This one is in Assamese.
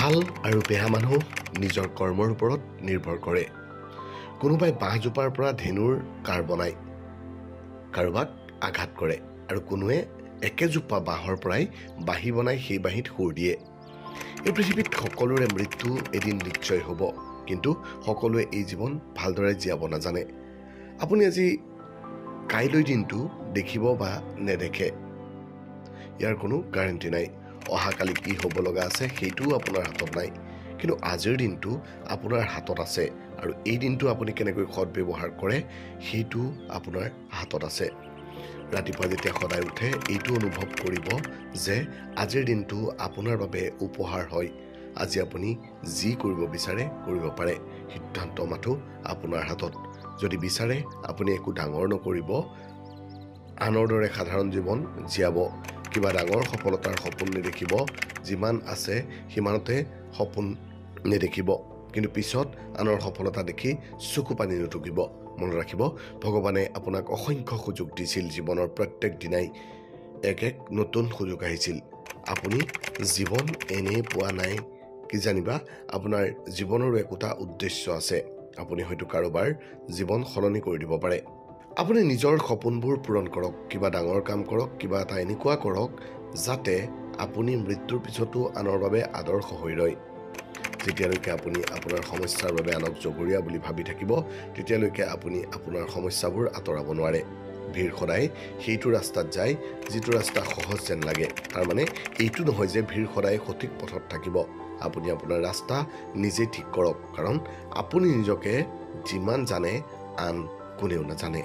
ভাল আৰু বেয়া মানুহ নিজৰ কৰ্মৰ ওপৰত নিৰ্ভৰ কৰে। কোনোবাই বাঁহজোপাৰ পৰা ধেনুৰ কাৰ বনায়, কাৰোবাক আঘাত কৰে, আৰু কোনোৱে একেজোপা বাঁহৰ পৰাই বাঁহী বনাই সেই বাঁহীত সুৰ দিয়ে। এই পৃথিৱীত সকলোৰে মৃত্যু এদিন নিশ্চয় হ'ব, কিন্তু সকলোৱে এই জীৱন ভালদৰে জীয়াব নাজানে। আপুনি আজি কাইলৈ দিনটো দেখিব বা নেদেখে, ইয়াৰ কোনো গাৰেণ্টি নাই। অহাকালি কি হ'ব লগা আছে সেইটোও আপোনাৰ হাতত নাই, কিন্তু আজিৰ দিনটো আপোনাৰ হাতত আছে, আৰু এই দিনটো আপুনি কেনেকৈ সৎব্যৱহাৰ কৰে সেইটো আপোনাৰ হাতত আছে। ৰাতিপুৱা যেতিয়া সদায় উঠে এইটো অনুভৱ কৰিব যে আজিৰ দিনটো আপোনাৰ বাবে উপহাৰ হয়। আজি আপুনি যি কৰিব বিচাৰে কৰিব পাৰে, সিদ্ধান্ত মাথো আপোনাৰ হাতত। যদি বিচাৰে আপুনি একো ডাঙৰ নকৰিব, আনৰ দৰে সাধাৰণ জীৱন জীয়াব, কিবা ডাঙৰ সফলতাৰ সপোন নেদেখিব, যিমান আছে সিমানতে সপোন নেদেখিব, কিন্তু পিছত আনৰ সফলতা দেখি চকু পানী নটুকিব। মনত ৰাখিব, ভগৱানে আপোনাক অসংখ্য সুযোগ দিছিল। জীৱনৰ প্ৰত্যেক দিনাই এক নতুন সুযোগ আহিছিল। আপুনি জীৱন এনেই পোৱা নাই, কি জানিবা আপোনাৰ জীৱনৰো একোটা উদ্দেশ্য আছে। আপুনি হয়তো কাৰোবাৰ জীৱন সলনি কৰি দিব পাৰে। আপুনি নিজৰ সপোনবোৰ পূৰণ কৰক, কিবা ডাঙৰ কাম কৰক, কিবা এটা এনেকুৱা কৰক যাতে আপুনি মৃত্যুৰ পিছতো আনৰ বাবে আদৰ্শ হৈ ৰয়। যেতিয়ালৈকে আপুনি আপোনাৰ সমস্যাৰ বাবে আনক জগৰীয়া বুলি ভাবি থাকিব, তেতিয়ালৈকে আপুনি আপোনাৰ সমস্যাবোৰ আঁতৰাব নোৱাৰে। ভিৰ সদায় সেইটো ৰাস্তাত যায় যিটো ৰাস্তা সহজ যেন লাগে। তাৰমানে এইটো নহয় যে ভিৰ সদায় সঠিক পথত থাকিব। আপুনি আপোনাৰ ৰাস্তা নিজেই ঠিক কৰক, কাৰণ আপুনি নিজকে যিমান জানে আন কোনেও নাজানে।